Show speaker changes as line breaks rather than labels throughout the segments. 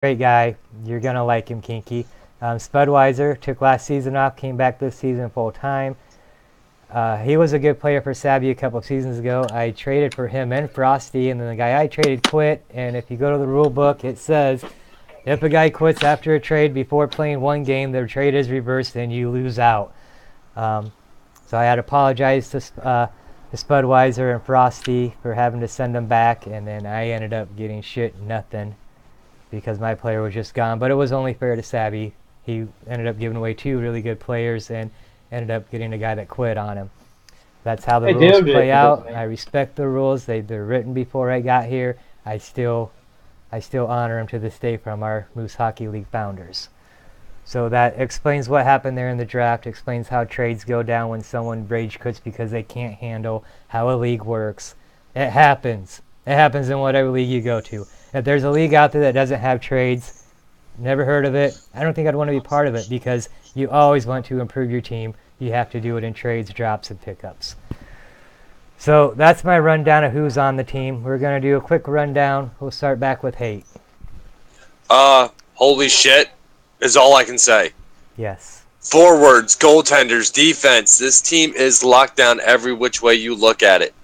Great guy. You're gonna like him, Kinky. Spudweiser took last season off, came back this season full time. He was a good player for Savvy a couple of seasons ago. I traded for him and Frosty, and then the guy I traded quit. And if you go to the rule book, it says if a guy quits after a trade before playing one game, the trade is reversed and you lose out. So I had to apologize to Spudweiser and Frosty for having to send them back, and then I ended up getting nothing because my player was just gone. But it was only fair to Savvy. He ended up giving away two really good players and ended up getting a guy that quit on him. That's how the rules play out. I respect the rules. They're written before I got here. I still honor them to this day from our Moose Hockey League founders. So that explains what happened there in the draft, explains how trades go down when someone rage quits because they can't handle how a league works. It happens. It happens in whatever league you go to. If there's a league out there that doesn't have trades, never heard of it, I don't think I'd want to be part of it because you always want to improve your team. You have to do it in trades, drops, and pickups. So that's my rundown of who's on the team. We're going to do a quick rundown. We'll start back with Hate.
Holy shit is all I can say.
Yes.
Forwards, goaltenders, defense. This team is locked down every which way you look at it.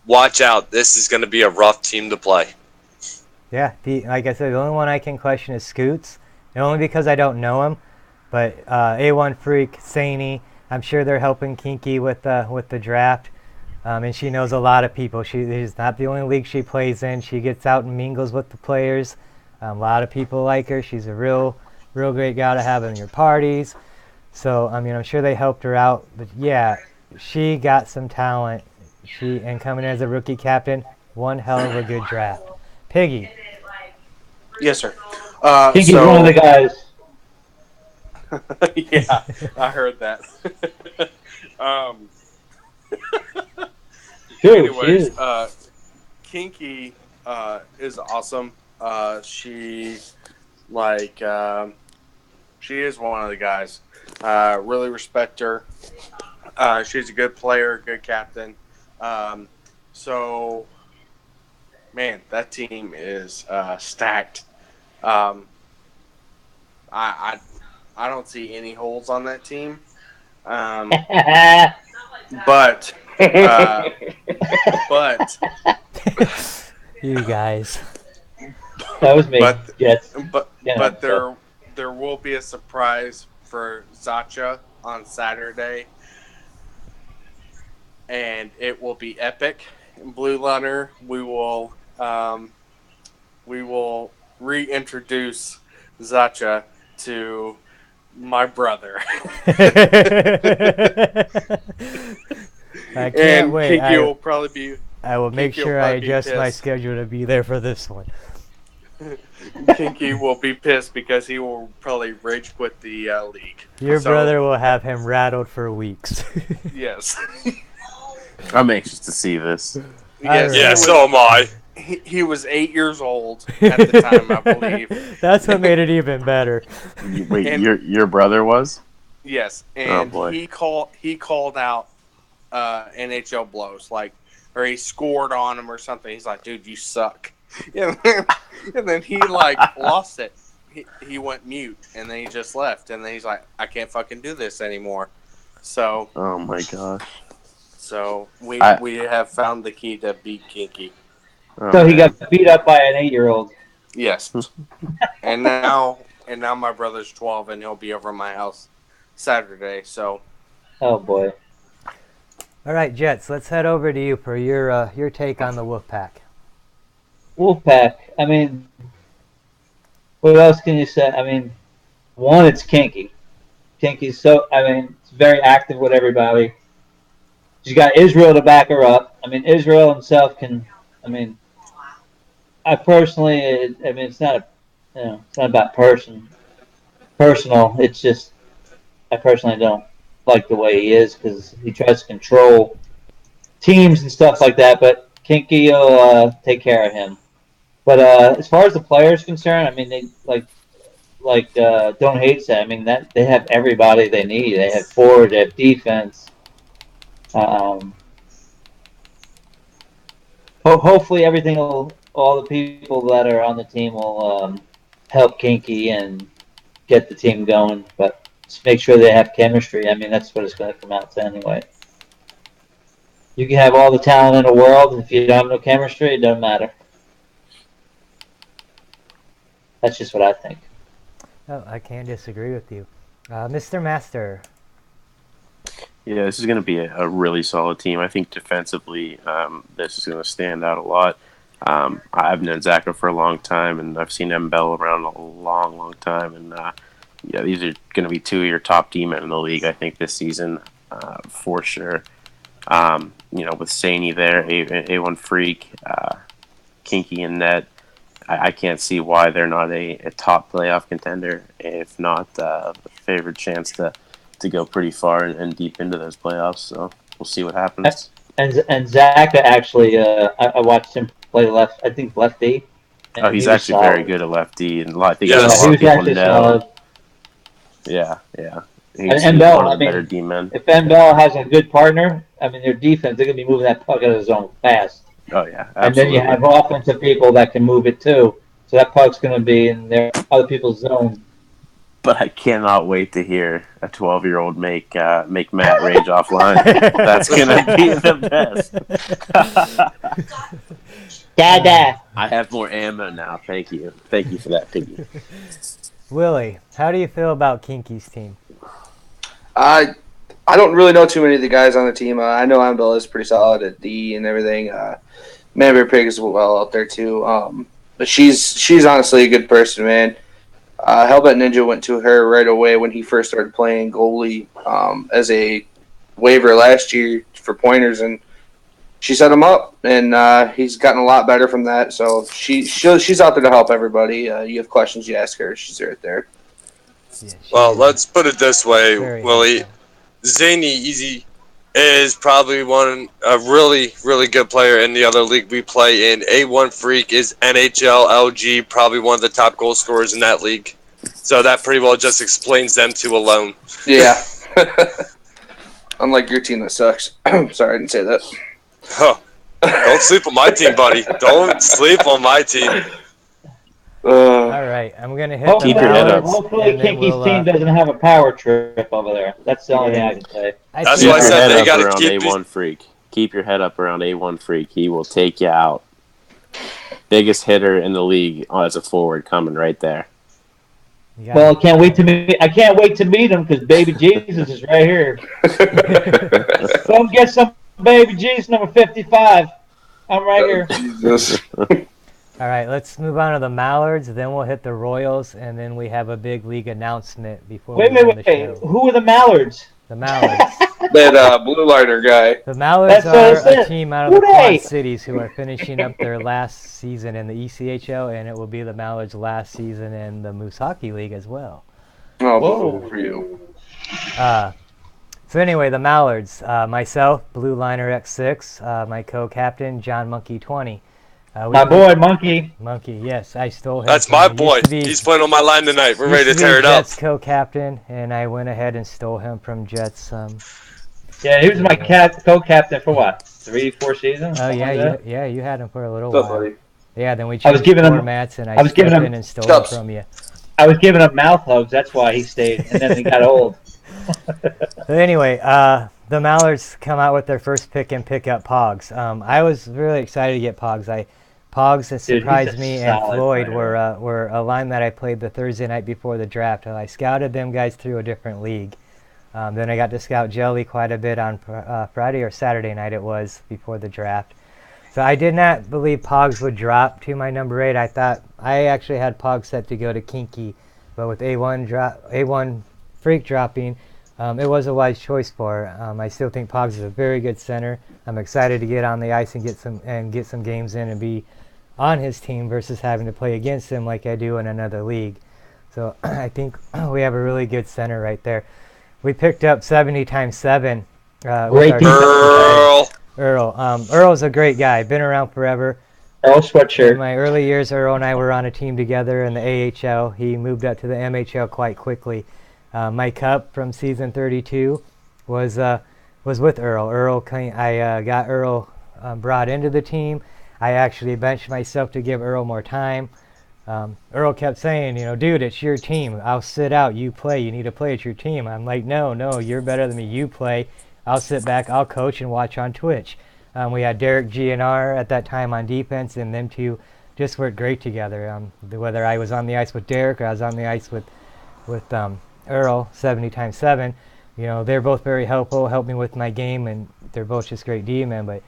Watch out. This is going to be a rough team to play.
Yeah, like I said, the only one I can question is Scoots, and only because I don't know him. But A1 Freak, Saney, I'm sure they're helping Kinky with the draft. And she knows a lot of people. She's not the only league she plays in. She gets out and mingles with the players. A lot of people like her. She's a real great gal to have in your parties. So, I mean, I'm sure they helped her out. But, yeah, she got some talent. And coming in as a rookie captain, one hell of a good draft. Piggy.
Yes, sir.
Kinky's one of the guys.
Yeah, I heard that. Anyways, Kinky is awesome. She is one of the guys. Really respect her. She's a good player, good captain. So, man, that team is stacked. I don't see any holes on that team. But
you guys.
That was me. Yes.
But there will be a surprise for Zacha on Saturday, and it will be epic. In Blue Runner, we will reintroduce Zacha to my brother.
I can't wait.
Kinky will probably be.
I will make sure I adjust my schedule to be there for this one.
Kinky will be pissed because he will probably rage quit the league.
Your brother will have him rattled for weeks.
Yes.
I'm anxious to see this.
Yes,
yeah, so am I.
He was 8 years old at the time, I believe.
That's what made it even better.
Wait, your brother was?
Yes, and he called out NHL blows, or he scored on him or something. He's like, "Dude, you suck," and then he lost it. He went mute, and then he just left, and then he's like, "I can't fucking do this anymore." So.
Oh my gosh.
So we have found the key to beat Kinky.
So he got beat up by an 8-year-old.
Yes. and now my brother's 12 and he'll be over at my house Saturday. So.
Oh boy.
All right, Jets. Let's head over to you for your take on the Wolfpack.
Wolfpack. I mean, what else can you say? I mean, one, it's Kinky. Kinky's it's very active with everybody. She's got Israel to back her up. I mean, Israel himself can. I mean, I personally, it's not it's not about personal. It's just, I personally don't like the way he is because he tries to control teams and stuff like that. But Kinky will take care of him. But as far as the players concerned, I mean, they Don't Hate said. I mean, that they have everybody they need. They have forward, they have defense. Hopefully, all the people that are on the team will help Kinky and get the team going, but just make sure they have chemistry. I mean, that's what it's going to come out to anyway. You can have all the talent in the world, if you don't have no chemistry, it doesn't matter. That's just what I think.
Oh, I can't disagree with you. Mr. Master.
Yeah, this is going to be a really solid team. I think defensively, this is going to stand out a lot. I've known Zaka for a long time, and I've seen Mbell around a long, long time. And yeah, these are going to be two of your top D-men in the league, I think, this season, for sure. With Saney there, A1 Freak, Kinky and Net, I can't see why they're not a top playoff contender, if not a favored chance to go pretty far and deep into those playoffs. So we'll see what happens.
And Zaka actually, I watched him play lefty.
Oh, he's actually very good at lefty, and I think
Yeah,
a lot
he
of
was
people
actually
know.
solid.
Yeah.
And
Bell,
Bell,
one
I
of the
mean,
better D-men.
if Bell has a good partner, I mean, their defense, they're going to be moving that puck out of the zone fast.
Oh yeah,
And then
absolutely.
you have offensive people that can move it too. So that puck's going to be in their other people's zone.
But I cannot wait to hear a 12-year-old make Matt rage offline. That's gonna be the best.
Dada.
I have more ammo now. Thank you for that, Piggy.
Willie, how do you feel about Kinky's team?
I don't really know too many of the guys on the team. I know Ambell is pretty solid at D and everything. Manbear Pig is well out there too. But she's honestly a good person, man. Hellbent Ninja went to her right away when he first started playing goalie as a waiver last year for pointers, and she set him up, and he's gotten a lot better from that. So she's out there to help everybody. You have questions, you ask her. She's right there.
Yeah,
Well, let's put it this way,
very
Willie.
helpful.
Zany Easy is probably a really, really good player in the other league we play in. A1 Freak is NHL LG, probably one of the top goal scorers in that league. So that pretty well just explains them two alone.
Yeah. Unlike your team that sucks. Sorry, I didn't say that.
Huh. Don't sleep on my team, buddy. Don't sleep on my team.
All right, I'm going to hit
Hopefully,
the
Keep your head
Mallards,
up.
hopefully
and then
Kinky's
we'll,
team doesn't have a power trip over there. That's the only thing I can say.
That's
Keep
why I
your
said
head
they
up
gotta
around
keep
A1 Freak. Keep your head up around A1 Freak. He will take you out. Biggest hitter in the league as a forward coming right there.
You
Well,
got
I can't wait to meet him because Baby Jesus is right here. Come get some Baby Jesus number 55. I'm right here.
Jesus.
All right, let's move on to the Mallards, then we'll hit the Royals, and then we have a big league announcement before we end the show.
Who are the Mallards?
The Mallards.
That blue lighter guy.
The Mallards
That's what I
are a
said.
team out of the
Who
Quad
they?
Cities who are finishing up their last season in the ECHL, and it will be the Mallards' last season in the Moose Hockey League as well.
Oh,
Whoa.
for you.
So anyway, the Mallards, myself, Blue Liner X6, my co-captain, John Monkey 20.
My boy, Monkey.
Monkey, yes, I stole him.
That's
from-
my
he used
boy.
to be-
He's playing on my line tonight. We're
used
ready to
be
tear it up.
Jets co-captain, and I went ahead and stole him from Jets.
Yeah, he was my co-captain for what? 3-4 seasons?
Oh
Something
yeah,
like that?
you had him for a little
What's up,
while.
buddy?
Yeah, then we
I was
changed
giving him-
formats, and
I was giving
stepped
him
in and stole
Stubbs.
him from you.
I was giving him mouth hugs. That's why he stayed, and then he got old.
So anyway, the Mallards come out with their first pick and pick up Pogs. I was really excited to get Pogs. Pogs that
Dude,
surprised
he's a
me and
solid
Floyd
player.
were a line that I played the Thursday night before the draft. I scouted them guys through a different league. Then I got to scout Jelly quite a bit on Friday or Saturday night it was before the draft. So I did not believe Pogs would drop to my number 8. I thought I actually had Pogs set to go to Kinky, but with A1 Freak dropping, it was a wise choice for her. I still think Pogs is a very good center. I'm excited to get on the ice and get some games in and be on his team versus having to play against him like I do in another league. So I think we have a really good center right there. We picked up 70 times 7.
Great
with
defense.
Earl.
Earl. Earl's a great guy. Been around forever.
Earl
In
sweatshirt.
my early years, Earl and I were on a team together in the AHL. He moved up to the MHL quite quickly. My cup from season 32 was with Earl. I got Earl brought into the team. I actually benched myself to give Earl more time. Earl kept saying, dude, it's your team. I'll sit out. You play. You need to play. It's your team. I'm like, no, you're better than me. You play. I'll sit back. I'll coach and watch on Twitch. We had Derek GNR at that time on defense, and them two just worked great together. Whether I was on the ice with Derek or I was on the ice with Earl, 70 times 7, they're both very helpful, helped me with my game, and they're both just great D-men. But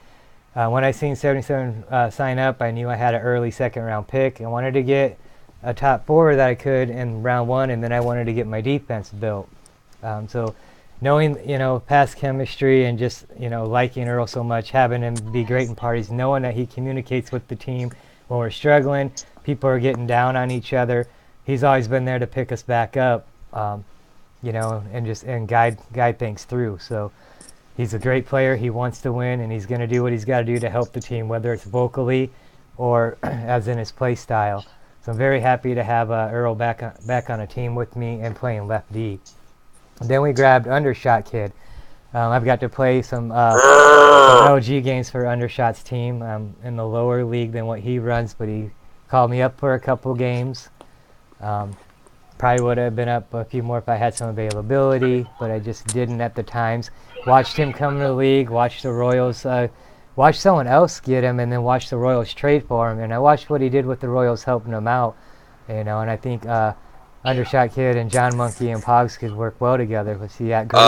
when I seen 77 sign up, I knew I had an early second-round pick. I wanted to get a top forward that I could in round 1, and then I wanted to get my defense built. So knowing, past chemistry and just, liking Earl so much, having him be great in parties, knowing that he communicates with the team when we're struggling, people are getting down on each other. He's always been there to pick us back up, and guide things through. So he's a great player. He wants to win, and he's going to do what he's got to do to help the team, whether it's vocally or as in his play style. So I'm very happy to have Earl back on a team with me and playing left D. Then we grabbed Undershot Kid. I've got to play some LG games for Undershot's team. I'm in the lower league than what he runs, but he called me up for a couple games. Probably would have been up a few more if I had some availability, but I just didn't at the times. Watched him come to the league, watched the Royals, watched someone else get him, and then watched the Royals trade for him. And I watched what he did with the Royals helping him out, and I think Undershot Kid and John Monkey and Pogs could work well together. Let's see that Guru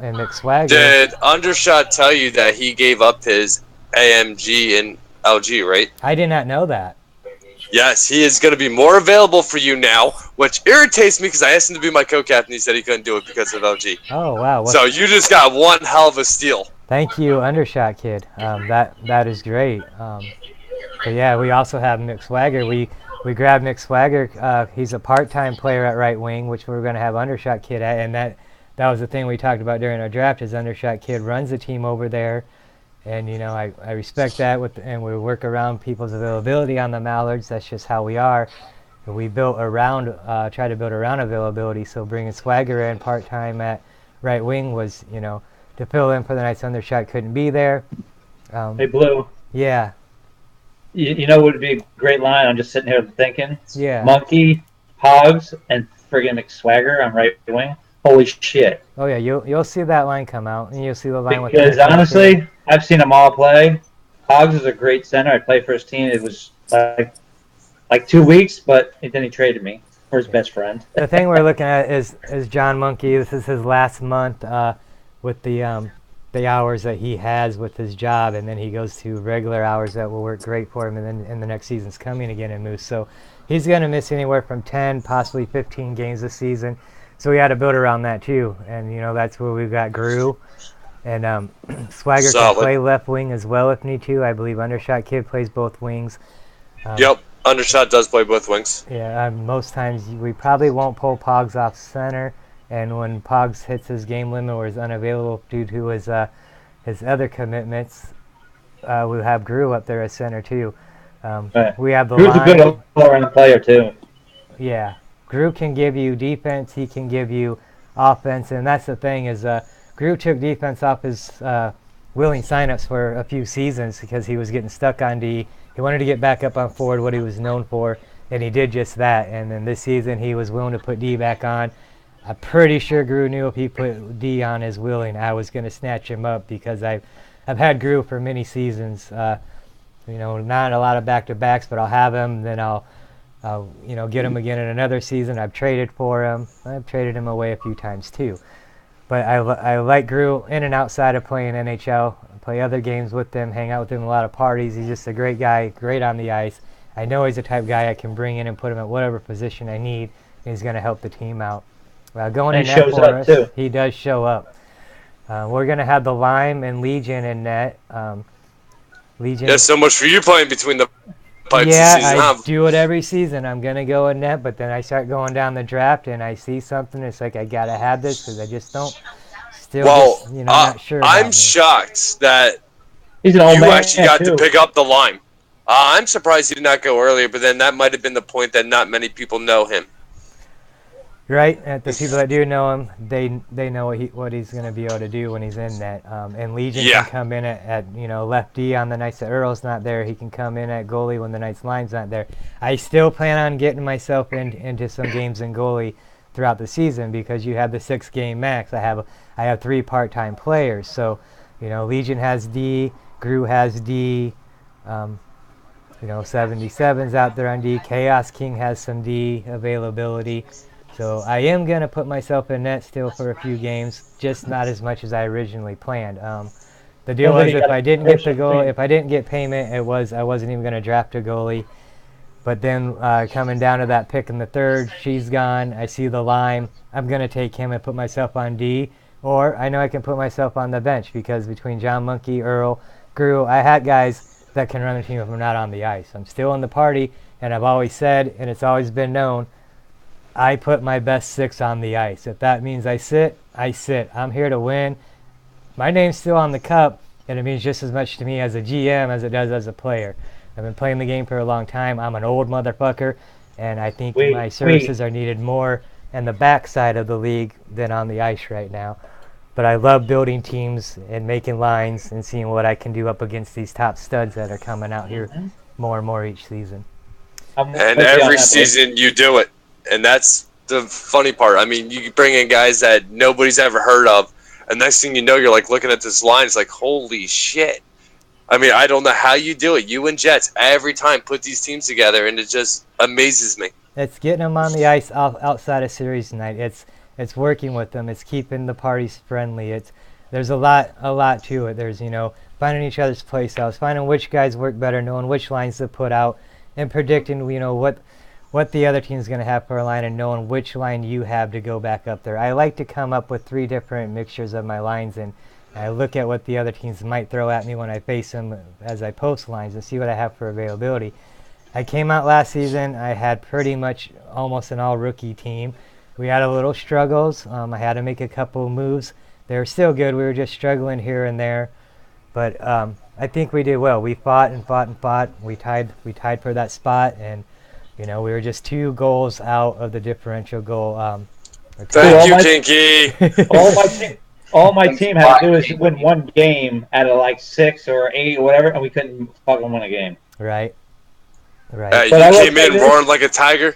and McSwagger.
Did Undershot tell you that he gave up his AMG and LG, right?
I did not know that.
Yes, he is going to be more available for you now, which irritates me because I asked him to be my co-captain. He said he couldn't do it because of LG.
Oh, wow.
So you just got one hell of a steal.
Thank you, Undershot Kid. That is great. But yeah, we also have McSwagger. We grabbed McSwagger. He's a part-time player at right wing, which we're going to have Undershot Kid at, and that was the thing we talked about during our draft. Is Undershot Kid runs the team over there. And I respect that, and we work around people's availability on the Mallards. That's just how we are. And we try to build around availability. So bringing Swagger in part-time at right wing was, to fill in for the nights Undershot couldn't be there.
Hey, Blue.
Yeah.
You know what would be a great line? I'm just sitting here thinking.
Yeah.
Monkey, Hogs, and friggin' McSwagger on right wing. Holy shit.
Oh, yeah, you'll see that line come out, and you'll see the line
because honestly, I've seen them all play. Hogs is a great center. I played for his team. It was like 2 weeks, but then he traded me for his best friend.
The thing we're looking at is John Monkey. This is his last month with the hours that he has with his job, and then he goes to regular hours that will work great for him, and then in the next season's coming again in Moose. So he's going to miss anywhere from 10, possibly 15 games this season. So we had to build around that too, and that's where we've got Gru, and Swagger can play left wing as well if need to. I believe Undershot Kid plays both wings.
Yep, Undershot does play both wings.
Yeah, most times we probably won't pull Pogs off center, and when Pogs hits his game limit or is unavailable due to his other commitments, we'll have Gru up there as center too.
Right.
We have the
Gru's
line.
a good all-around player too.
Yeah. Gru can give you defense, he can give you offense, and that's the thing is Gru took defense off his willing signups for a few seasons because he was getting stuck on D. He wanted to get back up on forward, what he was known for, and he did just that. And then this season he was willing to put D back on. I'm pretty sure Gru knew if he put D on his willing, I was going to snatch him up because I've had Gru for many seasons. Not a lot of back-to-backs, but I'll have him, then I'll get him again in another season. I've traded for him. I've traded him away a few times too. But I like Gru in and outside of playing NHL. I play other games with him, hang out with him at a lot of parties. He's just a great guy, great on the ice. I know he's the type of guy I can bring in and put him at whatever position I need, and he's going to help the team out. Going in net for us, too. He does show up. We're going to have the Lime and Legion in net. Legion.
Yeah, so much for you playing between the pipes
yeah,
this season.
I do it every season. I'm going to go in net, but then I start going down the draft and I see something. It's like I got to have this because I just don't. Not sure.
I'm shocked that
He's an old
you
man
actually got
too.
to pick up the Lime. I'm surprised he did not go earlier, but then that might have been the point that not many people know him.
Right, and the people that do know him, they know what he's going to be able to do when he's in net. And Legion
Yeah.
can come in at left D on the nights that Earl's not there. He can come in at goalie when the night's line's not there. I still plan on getting myself into some games in goalie throughout the season because you have the 6-game max. I have 3 part-time players, so Legion has D, Gru has D. 77's out there on D. Chaos King has some D availability. So I am going to put myself in net still for a few games, just not as much as I originally planned. The deal was if I didn't get the goal, if I didn't get payment, I wasn't even going to draft a goalie. But then coming down to that pick in the third, she's gone. I see the lime. I'm going to take him and put myself on D. Or I know I can put myself on the bench because between John Monkey, Earl, Gru, I had guys that can run the team if I'm not on the ice. I'm still in the party, and I've always said, and it's always been known, I put my best 6 on the ice. If that means I sit, I sit. I'm here to win. My name's still on the cup, and it means just as much to me as a GM as it does as a player. I've been playing the game for a long time. I'm an old motherfucker, and I think my services are needed more in the backside of the league than on the ice right now. But I love building teams and making lines and seeing what I can do up against these top studs that are coming out here more and more each season.
And every season you do it. And that's the funny part. I mean, you bring in guys that nobody's ever heard of, and next thing you know, you're like looking at this line, it's like, holy shit. I mean, I don't know how you do it. You and Jets every time put these teams together, and it just amazes me.
It's getting them on the ice outside of series night. It's working with them. It's keeping the parties friendly. There's a lot to it. There's finding each other's play styles, finding which guys work better, knowing which lines to put out, and predicting what the other team's going to have for a line and knowing which line you have to go back up there. I like to come up with 3 different mixtures of my lines, and I look at what the other teams might throw at me when I face them as I post lines and see what I have for availability. I came out last season. I had pretty much almost an all-rookie team. We had a little struggles. I had to make a couple moves. They were still good. We were just struggling here and there. But I think we did well. We fought and fought and fought. We tied for that spot, and we were just 2 goals out of the differential goal.
Thank you, Kinky.
All my team had to do is win 1 game out of like 6 or 8 or whatever, and we couldn't fucking win a game.
Right.
You came in roaring like a tiger,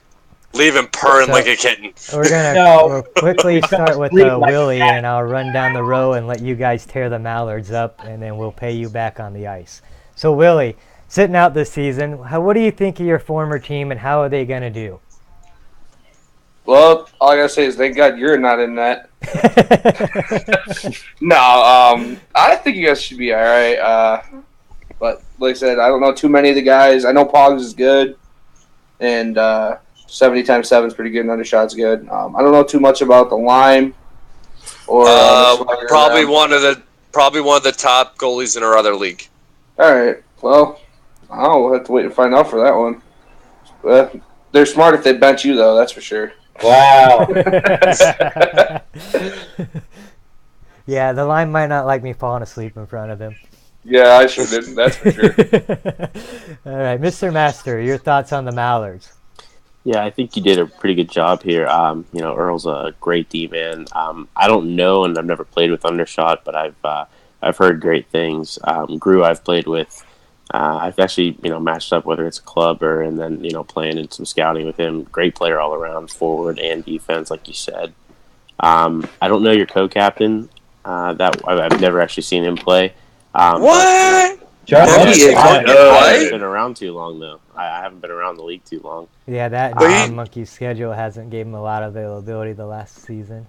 leaving purring like a kitten.
We're gonna quickly start with Willie, and I'll run down the row and let you guys tear the Mallards up, and then we'll pay you back on the ice. So Willie, sitting out this season, what do you think of your former team, and how are they going to do?
Well, all I got to say is thank God you're not in that. No, I think you guys should be all right. But like I said, I don't know too many of the guys. I know Pogs is good, and 70 times 7 is pretty good, and Undershot's good. I don't know too much about the Lime. Or
probably one of the top goalies in our other league.
All right. Well, we'll have to wait and find out for that one. They're smart if they bench you, though. That's for sure.
Wow.
Yeah, the line might not like me falling asleep in front of him.
Yeah, I sure didn't. That's for sure.
All right, Mr. Master, your thoughts on the Mallards?
Yeah, I think you did a pretty good job here. Earl's a great D-man. I don't know, and I've never played with Undershot, but I've heard great things. Gru I've played with. I've actually, matched up, whether it's a club or, and then, playing in some scouting with him. Great player all around, forward and defense, like you said. I don't know your co-captain. That I've never actually seen him play.
What?
I haven't been around too long, though. I haven't been around the league too long.
Yeah, that Monkey's schedule hasn't gave him a lot of availability the last season.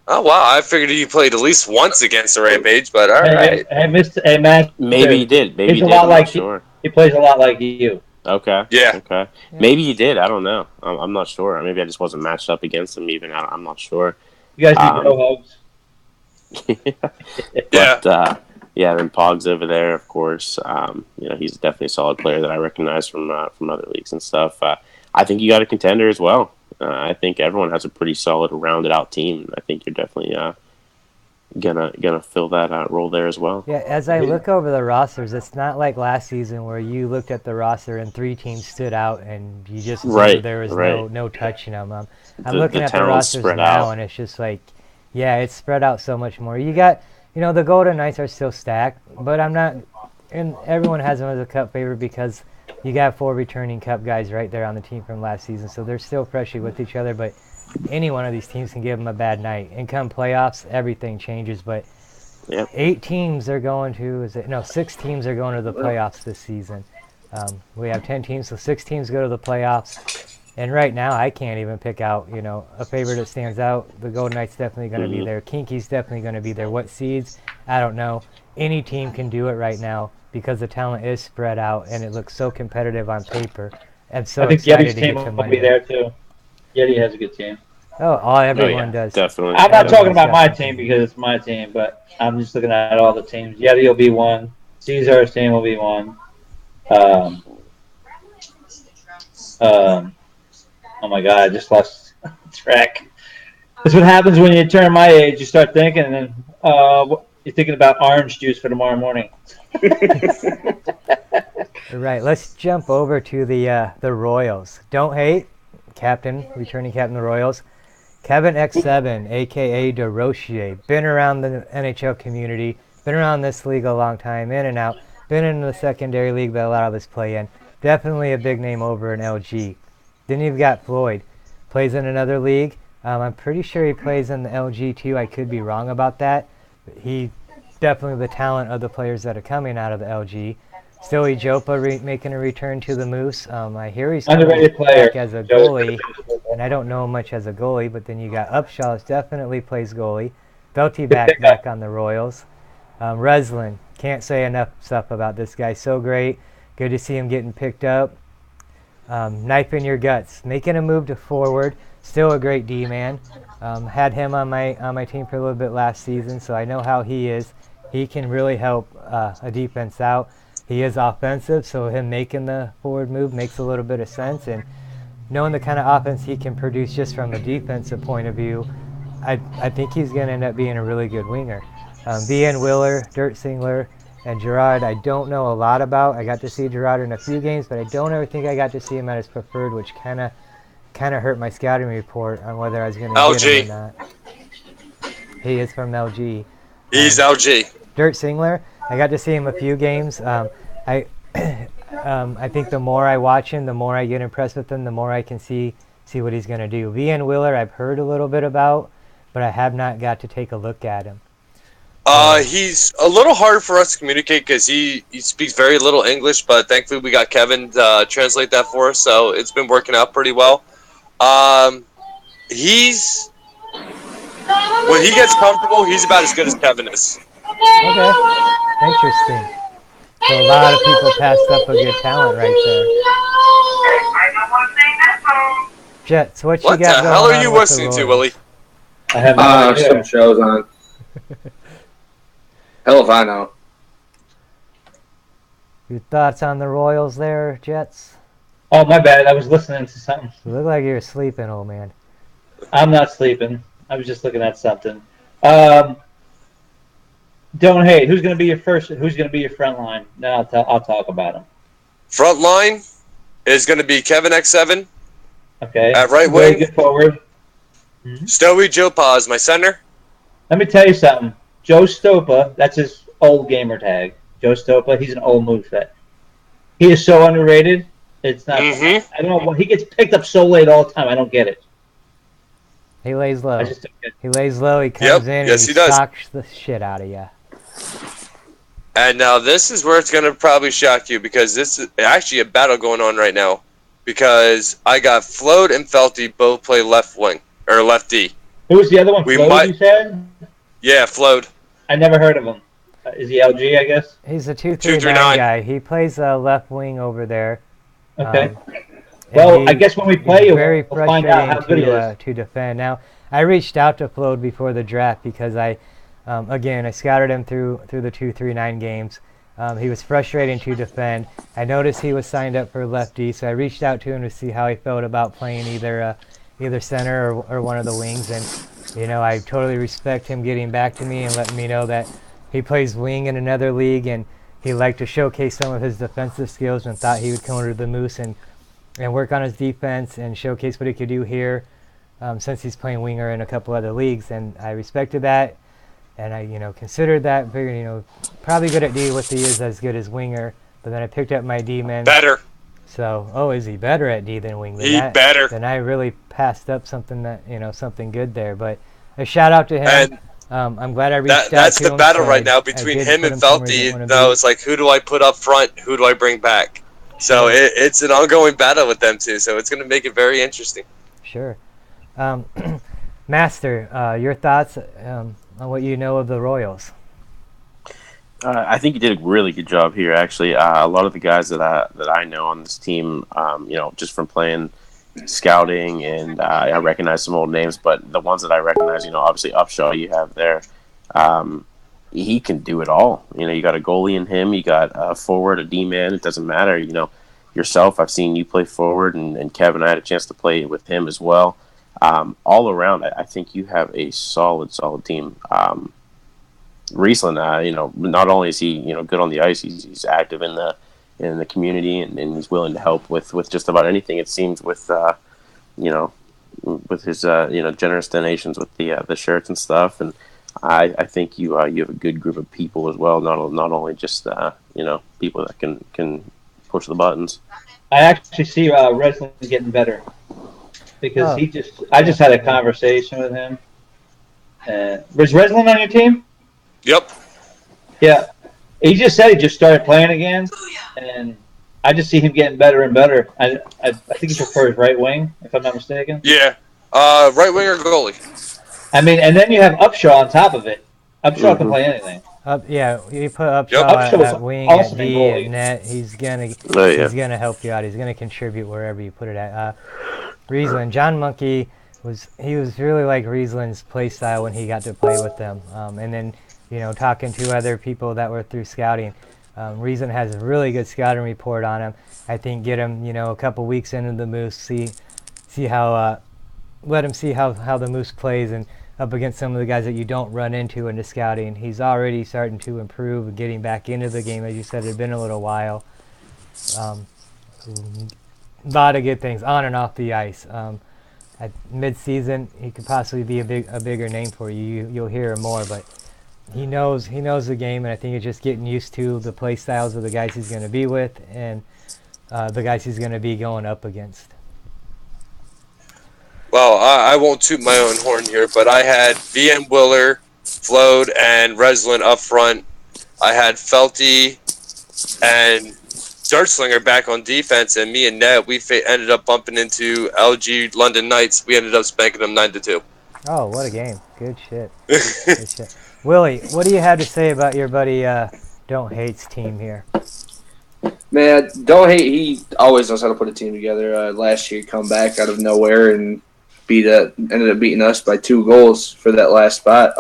Oh, wow. I figured he played at least once against the Rampage, but all right.
Hey, Matt.
Maybe he did. Maybe he did.
He plays a lot like you.
Okay.
Yeah.
Okay. Yeah. Maybe he did. I don't know. I'm not sure. Maybe I just wasn't matched up against him even. I'm not sure.
You guys need co-hosts.
But, then Pogs over there, of course. He's definitely a solid player that I recognize from other leagues and stuff. I think you got a contender as well. I think everyone has a pretty solid, rounded out team. I think you're definitely gonna fill that role there as well.
Yeah, as I look over the rosters, it's not like last season where you looked at the roster and 3 teams stood out and you just knew
Right,
there was
right.
no touching them. I'm
The-
looking
the
at the
talent's
rosters
spread
now,
out.
and it's just like, yeah, it's spread out so much more. You got, the Golden Knights are still stacked, but I'm not, and everyone has them as a cup favorite because you got 4 returning cup guys right there on the team from last season, so they're still freshly with each other, but any one of these teams can give them a bad night. And come playoffs, everything changes, but
Yep.
6 teams are going to the playoffs this season. We have 10 teams, so 6 teams go to the playoffs. And right now, I can't even pick out, a favorite that stands out. The Golden Knights definitely going to be there. Kinky's definitely going to be there. What seeds? I don't know. Any team can do it right now because the talent is spread out and it looks so competitive on paper. I'm so
I think
excited
Yeti's
to
team
get to
will
Monday.
be there too. Yeti has a good team.
Everyone does.
Definitely.
I'm not talking
Everyone's
about
got
my
something.
team because it's my team, but I'm just looking at all the teams. Yeti will be one. Caesar's team will be one. Oh my God, I just lost track. That's what happens when you turn my age. You start thinking, and then you're thinking about orange juice for tomorrow morning.
Right, let's jump over to the Royals. Don't hate, returning captain of the Royals. Kevin X7, a.k.a. DeRochier, been around the NHL community, been around this league a long time, in and out, been in the secondary league that a lot of us play in. Definitely a big name over in LG. Then you've got Floyd, plays in another league. I'm pretty sure he plays in the LG too. I could be wrong about that. He definitely the talent of the players that are coming out of the LG. Stewie Jopa making a return to the Moose. I hear he's coming
Underrated player.
back as a goalie, and I don't know much as a goalie, but then you got Upshaw, who definitely plays goalie. Belty back on the Royals. Reslin, can't say enough stuff about this guy. So great. Good to see him getting picked up. Knife in your guts, making a move to forward. Still a great D-man. Had him on my team for a little bit last season, so I know how he is. He can really help a defense out. He is offensive, so him making the forward move makes a little bit of sense. And knowing the kind of offense he can produce just from a defensive point of view, I think he's going to end up being a really good winger. VN Willer, Dirt Singler, and Gerard, I don't know a lot about. I got to see Gerard in a few games, but I don't ever think I got to see him at his preferred, which kind of hurt my scouting report on whether I was going to get him or not. He is from LG.
He's LG.
Dirt Singler, I got to see him a few games. I think the more I watch him, the more I get impressed with him, the more I can see what he's going to do. VN Willer, I've heard a little bit about, but I have not got to take a look at him.
He's a little hard for us to communicate because he speaks very little English, but thankfully we got Kevin to translate that for us, so it's been working out pretty well. He's when he gets comfortable, he's about as good as Kevin is.
Okay, interesting. So a lot of people passed up a good talent right there. Jets, what you
What the
got going
hell
on
are you
with
listening
the
to,
Royals?
Willie?
I have no idea.
Some shows on. Hell if I know.
Your thoughts on the Royals there, Jets?
Oh, my bad. I was listening to something.
You look like you're sleeping, old man.
I'm not sleeping. I was just looking at something. Don't hate. Who's going to be your first? Who's going to be your front line? Now I'll talk about him.
Front line is going to be Kevin X7
Okay.
at right
Very
wing.
good forward.
Stewie Jopa is my center.
Let me tell you something. Joe Stopa, that's his old gamer tag. Joe Stopa, he's an old move vet. He is so underrated. It's not.
Mhm.
I don't know why he gets picked up so late all the time. I don't get it.
He lays low.
I just don't get it.
He lays low. He comes
Yep,
in
yes,
and
he does.
socks the shit out of you.
And now this is where it's going to probably shock you because this is actually a battle going on right now because I got Float and Felty both play left wing or left D.
Who was the other one?
We
Flo,
might-
you said?
Yeah, Float.
I never heard of him. Is he LG, I guess?
He's a 2-3-9
2-3-9
guy. He plays left wing over there.
Okay.
And
Well, I guess when we play
he's
you,
very
we'll find out how good he
frustrating
is.
to defend. Now, I reached out to Floyd before the draft because I scouted him through the 2-3-9 games. He was frustrating to defend. I noticed he was signed up for lefty, so I reached out to him to see how he felt about playing either center or one of the wings. And I totally respect him getting back to me and letting me know that he plays wing in another league and he liked to showcase some of his defensive skills and thought he would come over to the Moose and work on his defense and showcase what he could do here since he's playing winger in a couple other leagues. And I respected that. And I, considered that, figured, probably good at D with he is as good as winger. But then I picked up my D-man.
Better.
So, is he better at D than wing?
Better.
Then I really passed up something that, something good there. But a shout out to him.
And
I'm glad I reached out to him.
that's the battle
so
right now
I
between
did
him
put
and
somewhere he didn't wanna
Felty.
be.
It's like, who do I put up front? Who do I bring back? So it's an ongoing battle with them two. So it's going to make it very interesting.
Sure. Master, your thoughts on what you know of the Royals?
I think you did a really good job here. Actually, a lot of the guys that I know on this team, just from playing scouting, and I recognize some old names, but the ones that I recognize, obviously Upshaw, you have there. He can do it all. You got a goalie in him, you got a forward, a D-man. It doesn't matter. Yourself, I've seen you play forward, and Kevin, I had a chance to play with him as well. All around, I think you have a solid team. Riesland, not only is he, good on the ice, he's active in the community, and he's willing to help with just about anything. It seems with with his generous donations with the shirts and stuff, and I think you have a good group of people as well. Not only just people that can push the buttons.
I actually see Reslin getting better because I just had a conversation with him. Was Reslin on your team?
Yep.
Yeah. He just said he just started playing again, and I just see him getting better and better. I think he prefers right wing, if I'm not mistaken.
Yeah. Right winger goalie.
I mean, and then you have Upshaw on top of it. Upshaw can play anything.
You put Upshaw
Yep.
at wing, at
Awesome
D,
goalie.
at net. He's gonna help you out. He's gonna contribute wherever you put it at. Riesland, John Monkey was really like Riesland's play style when he got to play with them. And then talking to other people that were through scouting, Riesland has a really good scouting report on him. I think get him a couple weeks into the Moose, see how let him see how the Moose plays and up against some of the guys that you don't run into the scouting. He's already starting to improve and getting back into the game. As you said, it had been a little while. A lot of good things on and off the ice. At mid-season, he could possibly be a bigger name for you. You'll hear him more, but he knows the game, and I think it's just getting used to the play styles of the guys he's going to be with and the guys he's going to be going up against.
Well, I won't toot my own horn here, but I had VM Willer, Flode, and Reslin up front. I had Felty and Dirtslinger back on defense, and me and Ned, we ended up bumping into LG London Knights. We ended up spanking them 9-2.
Oh, what a game. Good shit. Good shit. Willie, what do you have to say about your buddy Don't Hate's team here?
Man, Don't Hate, he always knows how to put a team together. Last year, come back out of nowhere and ended up beating us by 2 goals for that last spot.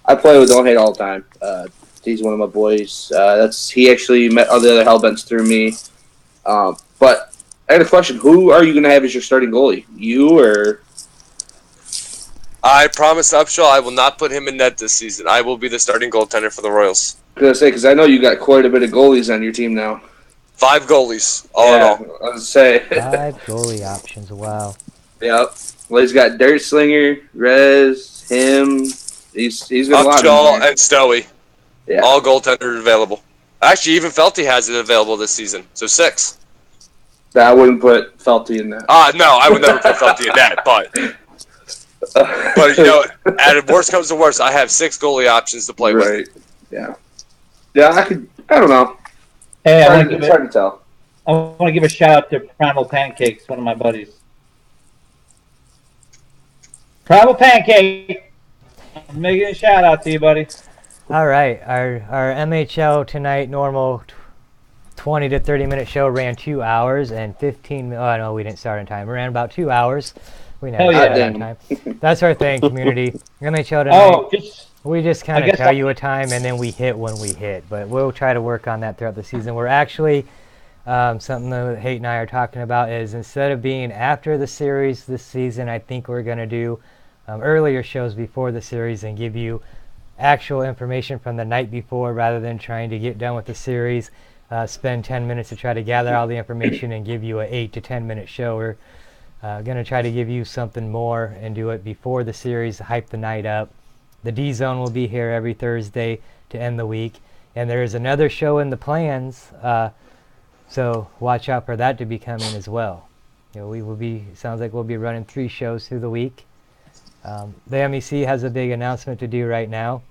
I play with Don't Hate all the time. He's one of my boys. He actually met all the other Hellbents through me. But I had a question. Who are you going to have as your starting goalie? You or...
I promised Upshaw I will not put him in net this season. I will be the starting goaltender for the Royals.
Because I know you got quite a bit of goalies on your team now.
5 goalies, all in all.
I was say
5 goalie options. Wow.
Yep. Well, he's got Dirtslinger, Rez, him. He's got a lot of
Upshaw
them there.
and Stoey.
Yeah.
All goaltenders available. Actually, even Felty has it available this season. So 6.
I wouldn't put Felty in that.
No, I would never put Felty in that, but at worst comes to worst, I have 6 goalie options to play with.
Right. Yeah. Yeah, I don't know.
Hey,
It's hard to tell.
I want to give a shout out to Primal Pancakes, one of my buddies. Primal Pancake! I'm making a shout out to you, buddy.
All right, our MHL tonight normal 20 to 30 minute show ran 2 hours and 15 minutes. Oh no, we didn't start on time. We ran about 2 hours. We never
Hell yeah.
started on time. That's our thing, community. MHL tonight. We just kind of tell you a time and then we hit when we hit. But we'll try to work on that throughout the season. We're actually something that Haight and I are talking about is instead of being after the series this season, I think we're going to do earlier shows before the series and give you actual information from the night before rather than trying to get done with the series, spend 10 minutes to try to gather all the information and give you an 8 to 10 minute show. We're going to try to give you something more and do it before the series, hype the night up. The D-Zone will be here every Thursday to end the week. And there is another show in the plans, so watch out for that to be coming as well. We will be, sounds like we'll be running 3 shows through the week. The MEC has a big announcement to do right now.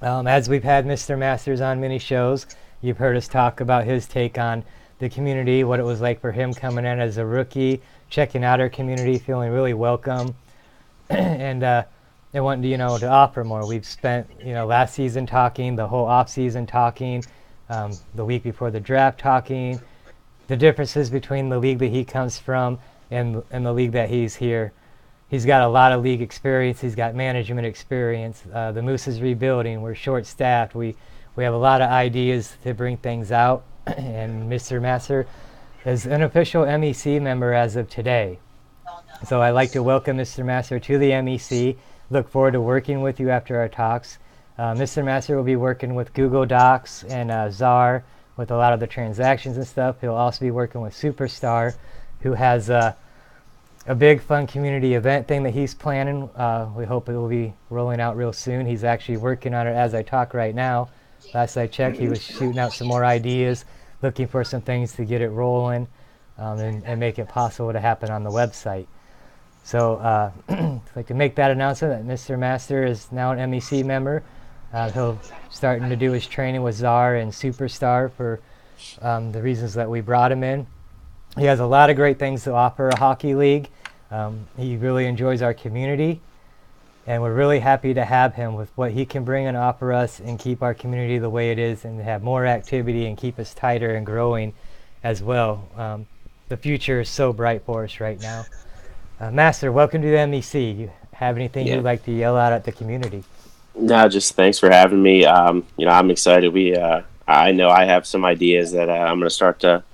As we've had Mr. Masters on many shows, you've heard us talk about his take on the community, what it was like for him coming in as a rookie, checking out our community, feeling really welcome, and wanting to, to offer more. We've spent, last season talking, the whole off season talking, the week before the draft talking, the differences between the league that he comes from and the league that he's here. He's got a lot of league experience. He's got management experience. The Moose is rebuilding. We're short-staffed. We have a lot of ideas to bring things out. And Mr. Master is an official MEC member as of today. So I'd like to welcome Mr. Master to the MEC. Look forward to working with you after our talks. Mr. Master will be working with Google Docs and Czar with a lot of the transactions and stuff. He'll also be working with Superstar, who has a big fun community event thing that he's planning. We hope it will be rolling out real soon. He's actually working on it as I talk right now. Last I checked, he was shooting out some more ideas, looking for some things to get it rolling and make it possible to happen on the website. So I'd like to make that announcement that Mr. Master is now an MEC member. He'll starting to do his training with Czar and Superstar for the reasons that we brought him in. He has a lot of great things to offer a hockey league. He really enjoys our community, and we're really happy to have him with what he can bring and offer us and keep our community the way it is and have more activity and keep us tighter and growing as well. The future is so bright for us right now. Master, welcome to the MEC. You have anything you'd like to yell out at the community?
No, just thanks for having me. I'm excited. I know I have some ideas that I'm going to start to,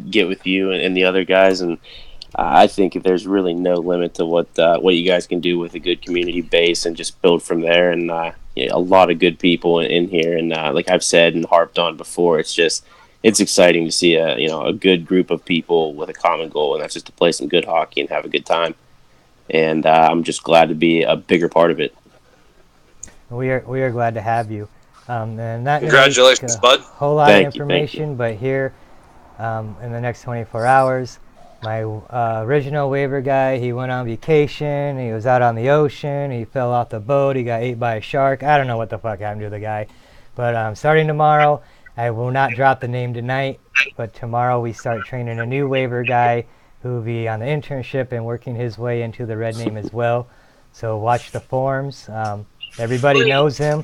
get with you and the other guys, and I think there's really no limit to what you guys can do with a good community base and just build from there. And a lot of good people in here, and like I've said and harped on before, it's exciting to see a good group of people with a common goal, and that's just to play some good hockey and have a good time. And I'm just glad to be a bigger part of it.
We are glad to have you. And that
Congratulations, bud.
Whole lot of information, but here in the next 24 hours, my original waiver guy, he went on vacation. He was out on the ocean. He fell off the boat. He got ate by a shark. I don't know what the fuck happened to the guy. But starting tomorrow, I will not drop the name tonight, but tomorrow we start training a new waiver guy who will be on the internship and working his way into the red name as well. So watch the forums. Everybody knows him.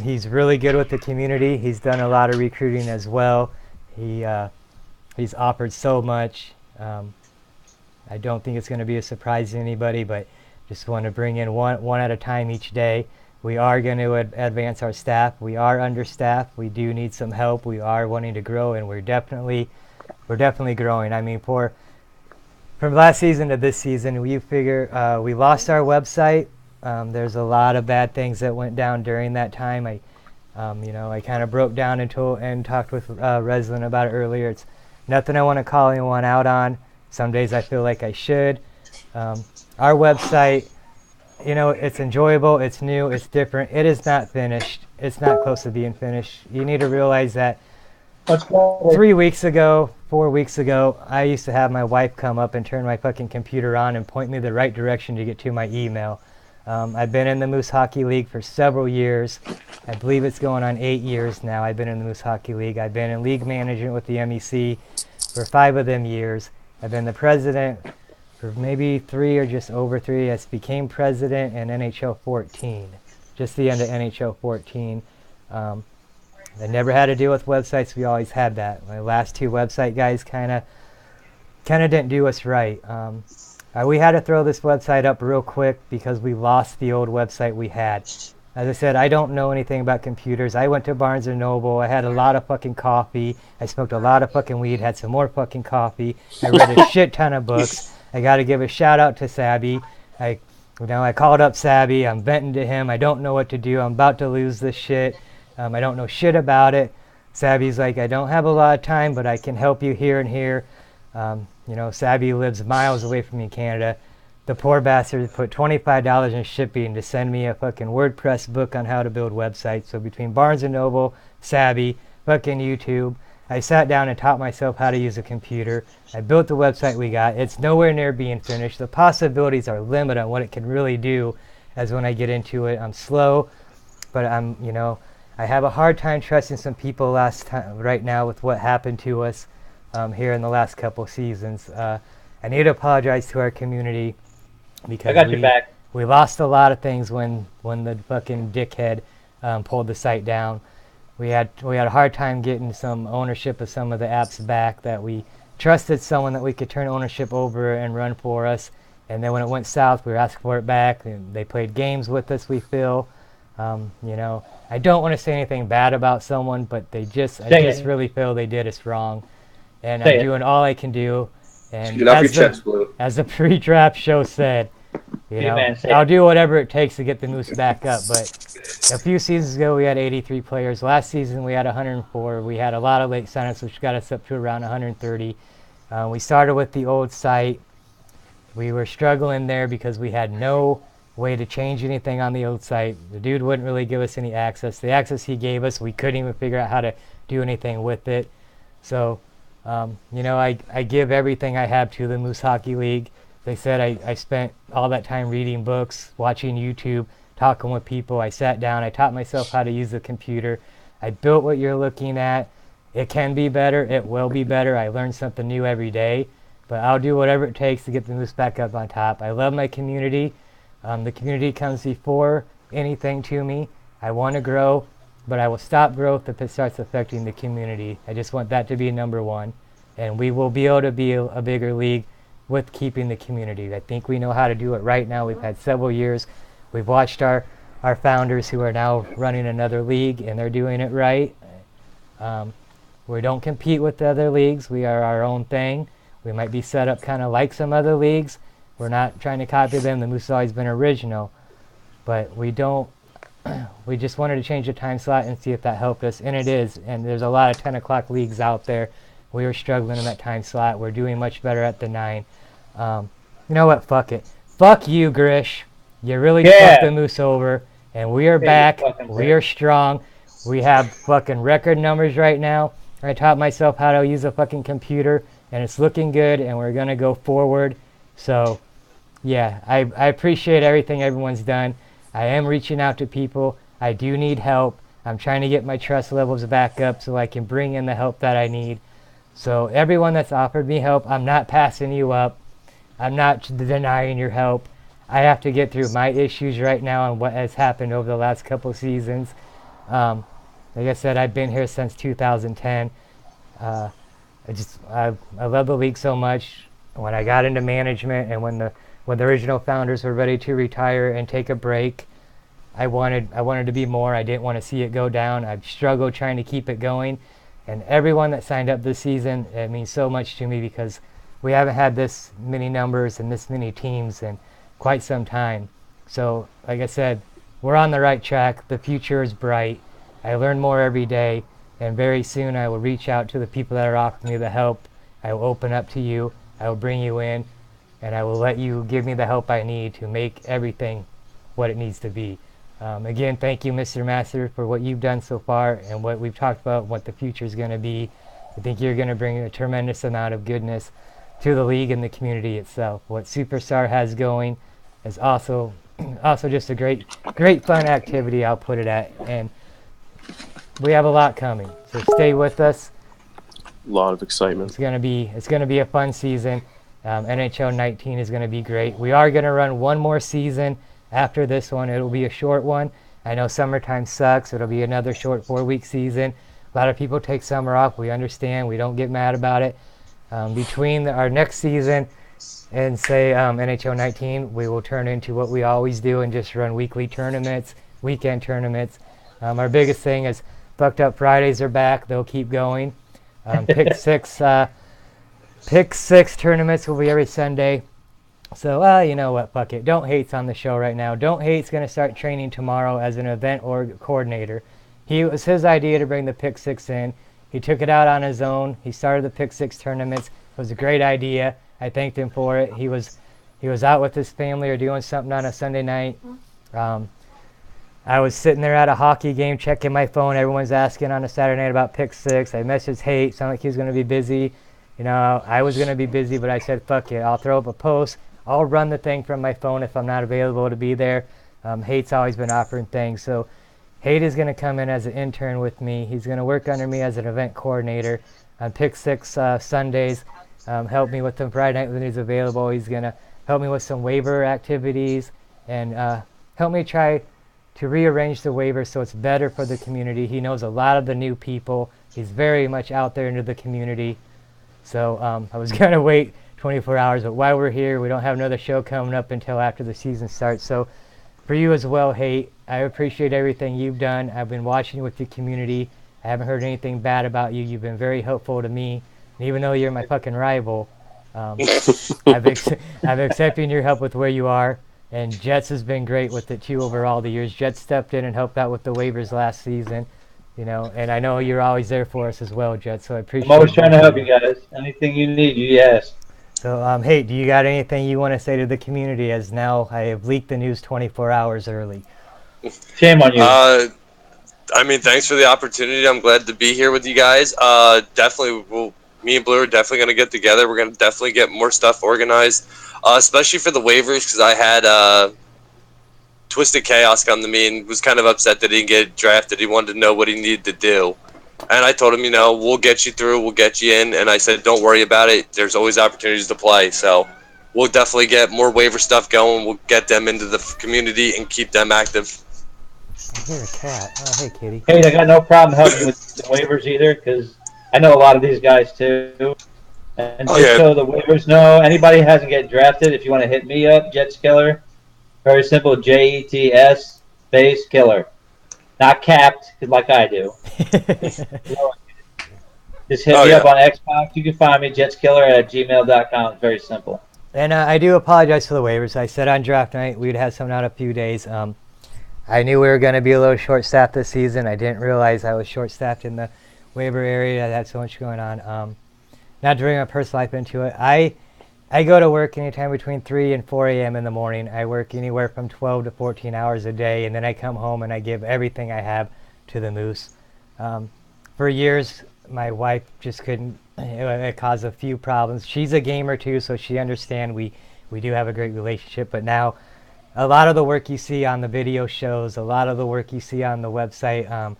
He's really good with the community. He's done a lot of recruiting as well. He's offered so much. I don't think it's going to be a surprise to anybody, but just want to bring in one at a time each day. We are going to advance our staff. We are understaffed. We do need some help. We are wanting to grow, and we're definitely growing. I mean, from last season to this season, we figure we lost our website. There's a lot of bad things that went down during that time. I kind of broke down and talked with Reslin about it earlier. It's nothing I want to call anyone out on. Some days I feel like I should. Our website, it's enjoyable, it's new, it's different. It is not finished. It's not close to being finished. You need to realize that 4 weeks ago, I used to have my wife come up and turn my fucking computer on and point me the right direction to get to my email. I've been in the Moose Hockey League for several years. I believe it's going on 8 years now. I've been in the Moose Hockey League. I've been in league management with the MEC for 5 of them years. I've been the president for maybe 3 or just over 3. I became president in NHL 14, just the end of NHL 14. I never had to deal with websites. We always had that. My last 2 website guys kind of didn't do us right. We had to throw this website up real quick because we lost the old website we had. As I said, I don't know anything about computers. I went to Barnes & Noble. I had a lot of fucking coffee. I smoked a lot of fucking weed, had some more fucking coffee. I read a shit ton of books. I got to give a shout out to Sabby. I I called up Sabby. I'm venting to him. I don't know what to do. I'm about to lose this shit. I don't know shit about it. Sabby's like, I don't have a lot of time, but I can help you here and here. Sabby lives miles away from me in Canada. The poor bastard put $25 in shipping to send me a fucking WordPress book on how to build websites. So between Barnes & Noble, Sabby, fucking YouTube, I sat down and taught myself how to use a computer. I built the website we got. It's nowhere near being finished. The possibilities are limited on what it can really do as when I get into it. I'm slow, but I have a hard time trusting some people right now with what happened to us here in the last couple seasons. I need to apologize to our community because
I got your back.
We lost a lot of things when the fucking dickhead pulled the site down. We had a hard time getting some ownership of some of the apps back that we trusted someone that we could turn ownership over and run for us. And then when it went south, we were asking for it back. And they played games with us, we feel. I don't want to say anything bad about someone, but I just really feel they did us wrong. And I'm doing all I can do. And
get off your chest, Blue.
As the pre-draft show said, I'll do whatever it takes to get the Moose back up. But a few seasons ago, we had 83 players. Last season, we had 104. We had a lot of late signups, which got us up to around 130. We started with the old site. We were struggling there because we had no way to change anything on the old site. The dude wouldn't really give us any access. The access he gave us, we couldn't even figure out how to do anything with it. So, I give everything I have to the Moose Hockey League. They said I spent all that time reading books, watching YouTube, talking with people. I sat down. I taught myself how to use the computer. I built what you're looking at. It can be better. It will be better. I learn something new every day. But I'll do whatever it takes to get the Moose back up on top. I love my community. The community comes before anything to me. I want to grow, but I will stop growth if it starts affecting the community. I just want that to be number one. And we will be able to be a bigger league with keeping the community. I think we know how to do it right now. We've had several years. We've watched our founders who are now running another league, and they're doing it right. We don't compete with the other leagues. We are our own thing. We might be set up kind of like some other leagues. We're not trying to copy them. The Moose has always been original. But we just wanted to change the time slot and see if that helped us, and it is. And there's a lot of 10 o'clock leagues out there. We were struggling in that time slot. We're doing much better at the 9. You know what? Fuck it. Fuck you, Grish. You really fucked the Moose over. And we are back. We are strong. We have fucking record numbers right now. I taught myself how to use a fucking computer, and it's looking good, and we're going to go forward. So, yeah, I appreciate everything everyone's done. I am reaching out to people. I do need help. I'm trying to get my trust levels back up so I can bring in the help that I need. So everyone that's offered me help, I'm not passing you up. I'm not denying your help. I have to get through my issues right now and what has happened over the last couple seasons. Like I said, I've been here since 2010. I love the league so much. When I got into management and when the original founders were ready to retire and take a break, I wanted to be more. I didn't want to see it go down. I've struggled trying to keep it going. And everyone that signed up this season, it means so much to me because we haven't had this many numbers and this many teams in quite some time. So, like I said, we're on the right track. The future is bright. I learn more every day. And very soon I will reach out to the people that are offering me the help. I will open up to you. I will bring you in. And I will let you give me the help I need to make everything what it needs to be. Again, thank you, Mr. Master, for what you've done so far and what we've talked about, what the future is going to be. I think you're going to bring a tremendous amount of goodness to the league and the community itself. What Superstar has going is also just a great fun activity, I'll put it at. And we have a lot coming, so stay with us.
A lot of excitement.
It's going to be a fun season. NHL 19 is going to be great. We are going to run one more season after this one. It'll be a short one. I know summertime sucks. It'll be another short 4-week season. A lot of people take summer off. We understand. We don't get mad about it. Between our next season and say NHL 19, we will turn into what we always do and just run weekly tournaments, weekend tournaments. Our biggest thing is Fucked Up Fridays are back. They'll keep going. Pick six tournaments will be every Sunday. So, you know what? Fuck it. Don't Hate's on the show right now. Don't Hate's going to start training tomorrow as an event coordinator. It was his idea to bring the Pick Six in. He took it out on his own. He started the Pick Six tournaments. It was a great idea. I thanked him for it. He was out with his family or doing something on a Sunday night. I was sitting there at a hockey game checking my phone. Everyone's asking on a Saturday night about Pick Six. I messaged Hate. Sounded like he was going to be busy. You know, I was going to be busy, but I said, fuck it. I'll throw up a post. I'll run the thing from my phone if I'm not available to be there. Hate's always been offering things. So Hate is going to come in as an intern with me. He's going to work under me as an event coordinator on Pick Six Sundays. Help me with them Friday night when he's available. He's going to help me with some waiver activities and help me try to rearrange the waivers so it's better for the community. He knows a lot of the new people. He's very much out there into the community. So I was going to wait 24 hours, but while we're here, we don't have another show coming up until after the season starts. So for you as well, Hate, I appreciate everything you've done. I've been watching you with the community. I haven't heard anything bad about you. You've been very helpful to me. And even though you're my fucking rival, I've accepted your help with where you are. And Jets has been great with it too over all the years. Jets stepped in and helped out with the waivers last season, you know, and I know you're always there for us as well, Jets, so I appreciate it.
I'm always trying to help you guys. Anything you need, you ask.
So, hey, do you got anything you want to say to the community, as now I have leaked the news 24 hours early?
Shame on you.
I mean, thanks for the opportunity. I'm glad to be here with you guys. Definitely, me and Blue are definitely going to get together. We're going to definitely get more stuff organized, especially for the waivers, because I had Twisted Chaos come to me and was kind of upset that he didn't get drafted. He wanted to know what he needed to do. And I told him, you know, we'll get you through, we'll get you in. And I said, don't worry about it. There's always opportunities to play. So we'll definitely get more waiver stuff going. We'll get them into the community and keep them active.
I hear a cat. Oh, hey, kitty.
Hey, I got no problem helping with the waivers either, because I know a lot of these guys too. And just so the waivers know, anybody who hasn't get drafted, if you want to hit me up, Jets Killer. Very simple, JETS space killer. Not capped, like I do. Just hit me up on Xbox. You can find me, jetskiller@gmail.com. It's very simple.
And I do apologize for the waivers. I said on draft night we'd have some out a few days. I knew we were going to be a little short-staffed this season. I didn't realize I was short-staffed in the waiver area. I had so much going on. Not to bring my personal life into it. I go to work anytime between 3 and 4 a.m. in the morning. I work anywhere from 12 to 14 hours a day, and then I come home and I give everything I have to the Moose. For years, my wife just couldn't. It caused a few problems. She's a gamer too, so she understands we do have a great relationship. But now, a lot of the work you see on the video shows, a lot of the work you see on the website,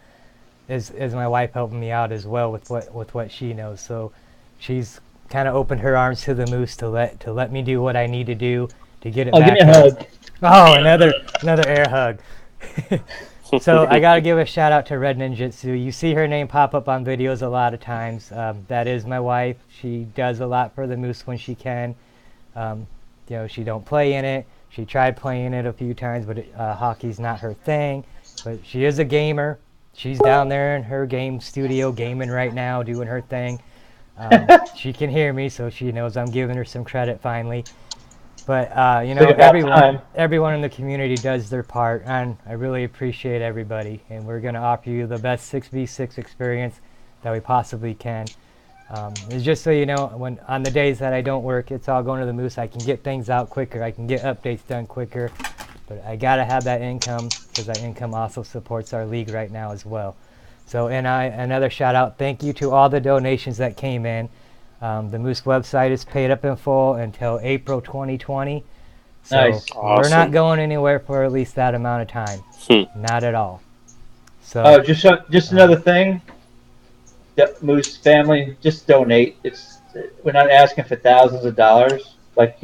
is my wife helping me out as well with what she knows. So she's kind of opened her arms to the Moose to let me do what I need to do to get it back.
Give me a hug.
Oh, another air hug. So I got to give a shout out to Red Ninjutsu. You see her name pop up on videos a lot of times. That is my wife. She does a lot for the Moose when she can. She don't play in it. She tried playing it a few times, but hockey's not her thing. But she is a gamer. She's down there in her game studio gaming right now, doing her thing. She can hear me, so she knows I'm giving her some credit finally. But, everyone in the community does their part, and I really appreciate everybody. And we're going to offer you the best 6v6 experience that we possibly can. It's just so you know, when on the days that I don't work, it's all going to the Moose. I can get things out quicker. I can get updates done quicker. But I got to have that income, because that income also supports our league right now as well. So, and another shout out, thank you to all the donations that came in. The Moose website is paid up in full until April 2020. So
nice.
We're not going anywhere for at least that amount of time. Not at all. So
just another thing. Moose family, just donate. We're not asking for thousands of dollars. Like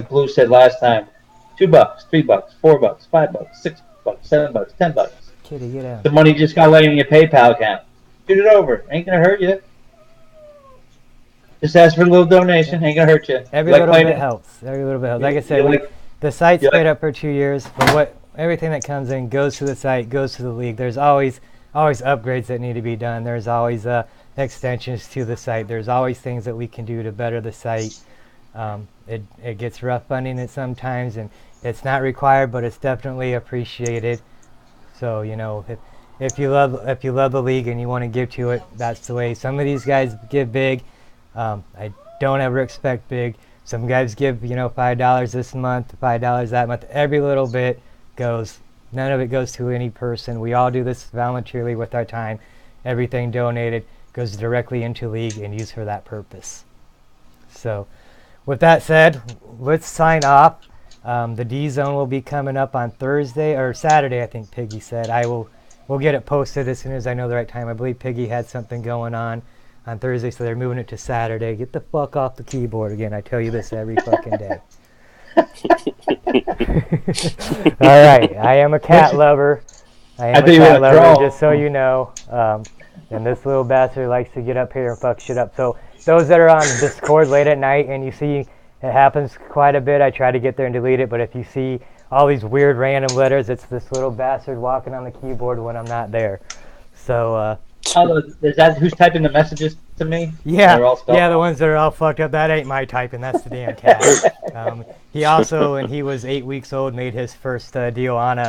Blue said last time, $2, $3, $4, $5, $6, $7, $10.
Kitty, get out.
The money just got laid in your PayPal account. Shoot it over. Ain't gonna hurt you. Just ask for a little donation. Ain't gonna hurt you.
Every little bit helps. Every little bit helps. Like I said, the site's paid up for 2 years, but everything that comes in goes to the site, goes to the league. There's always upgrades that need to be done. There's always extensions to the site. There's always things that we can do to better the site. it gets rough funding it sometimes, and it's not required, but it's definitely appreciated. So if you love the league and you want to give to it, that's the way. Some of these guys give big. I don't ever expect big. Some guys give $5 this month, $5 that month. Every little bit goes. None of it goes to any person. We all do this voluntarily with our time. Everything donated goes directly into league and used for that purpose. So with that said, let's sign off. The D Zone will be coming up on Thursday or Saturday, I think Piggy said. We'll get it posted as soon as I know the right time. I believe Piggy had something going on Thursday, so they're moving it to Saturday. Get the fuck off the keyboard again. I tell you this every fucking day. All right, I am a cat lover. Just so you know. And this little bastard likes to get up here and fuck shit up. So those that are on Discord late at night and you see it happens quite a bit, I try to get there and delete it. But if you see all these weird random letters, it's this little bastard walking on the keyboard when I'm not there. So
is that who's typing the messages to me?
Yeah, the ones that are all fucked up. That ain't my typing. That's the damn cat. He also, when he was 8 weeks old, made his first deal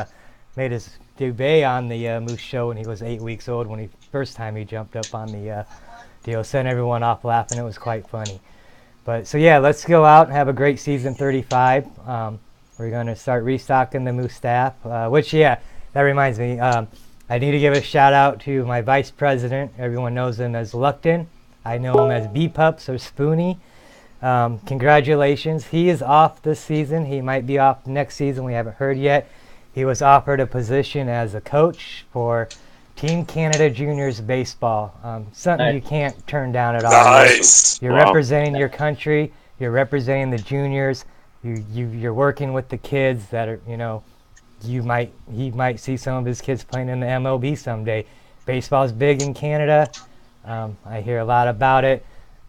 made his debut on the Moose Show when he was 8 weeks old. When first time he jumped up on the deal, sent everyone off laughing. It was quite funny. But so yeah, let's go out and have a great season 35. We're gonna start restocking the Moose staff. That reminds me. I need to give a shout out to my vice president. Everyone knows him as Luckton. I know him as B-Pups or Spoonie. Congratulations. He is off this season. He might be off next season. We haven't heard yet. He was offered a position as a coach for Team Canada Juniors Baseball. Something you can't turn down at all.
Nice.
You're representing your country. You're representing the juniors. You're working with the kids that are, he might see some of his kids playing in the MLB someday. Baseball's big in Canada. I hear a lot about it.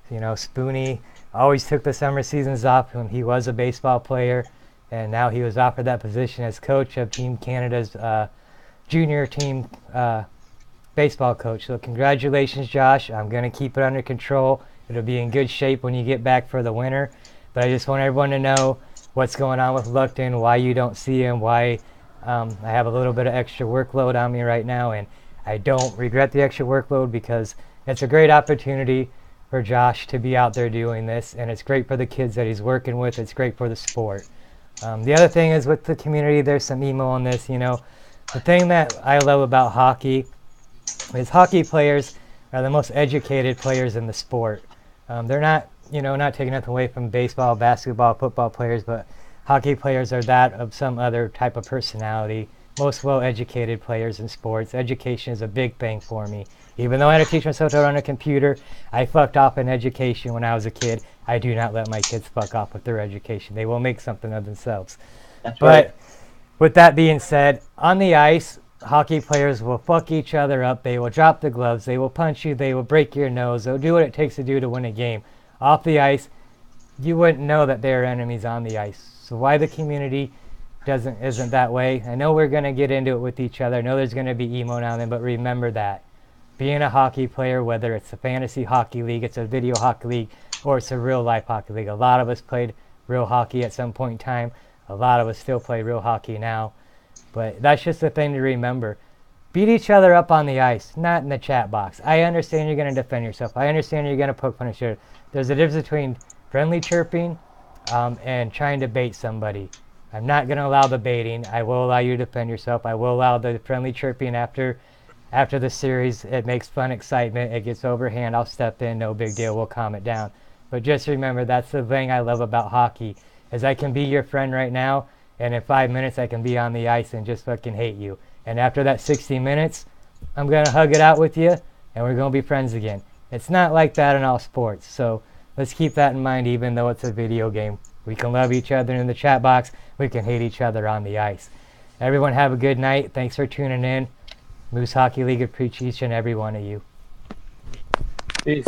Spoonie always took the summer seasons off when he was a baseball player, and now he was offered that position as coach of Team Canada's junior team baseball coach. So congratulations, Josh. I'm going to keep it under control. It'll be in good shape when you get back for the winter. But I just want everyone to know what's going on with Luckton, why you don't see him, why I have a little bit of extra workload on me right now, and I don't regret the extra workload because it's a great opportunity for Josh to be out there doing this, and it's great for the kids that he's working with. It's great for the sport. The other thing is with the community, there's some emo on this. The thing that I love about hockey is hockey players are the most educated players in the sport. They're not, not taking nothing away from baseball, basketball, football players, but hockey players are that of some other type of personality. Most well-educated players in sports. Education is a big thing for me. Even though I had to teach myself to run a computer, I fucked off in education when I was a kid. I do not let my kids fuck off with their education. They will make something of themselves.
That's right.
With that being said, on the ice, hockey players will fuck each other up. They will drop the gloves. They will punch you. They will break your nose. They'll do what it takes to do to win a game. Off the ice, you wouldn't know that they're enemies on the ice. So why the community isn't that way? I know we're going to get into it with each other. I know there's going to be emo now and then, but remember that. Being a hockey player, whether it's a fantasy hockey league, it's a video hockey league, or it's a real life hockey league. A lot of us played real hockey at some point in time. A lot of us still play real hockey now. But that's just the thing to remember. Beat each other up on the ice, not in the chat box. I understand you're going to defend yourself. I understand you're going to poke fun at each other. There's a difference between friendly chirping and trying to bait somebody. I'm not going to allow the baiting. I will allow you to defend yourself. I will allow the friendly chirping after the series. It makes fun excitement. It gets overhand. I'll step in. No big deal. We'll calm it down. But just remember, that's the thing I love about hockey, is I can be your friend right now, and in 5 minutes I can be on the ice and just fucking hate you. And after that 60 minutes, I'm going to hug it out with you, and we're going to be friends again. It's not like that in all sports. So let's keep that in mind, even though it's a video game. We can love each other in the chat box. We can hate each other on the ice. Everyone have a good night. Thanks for tuning in. Moose Hockey League appreciates each and every one of you.
Peace.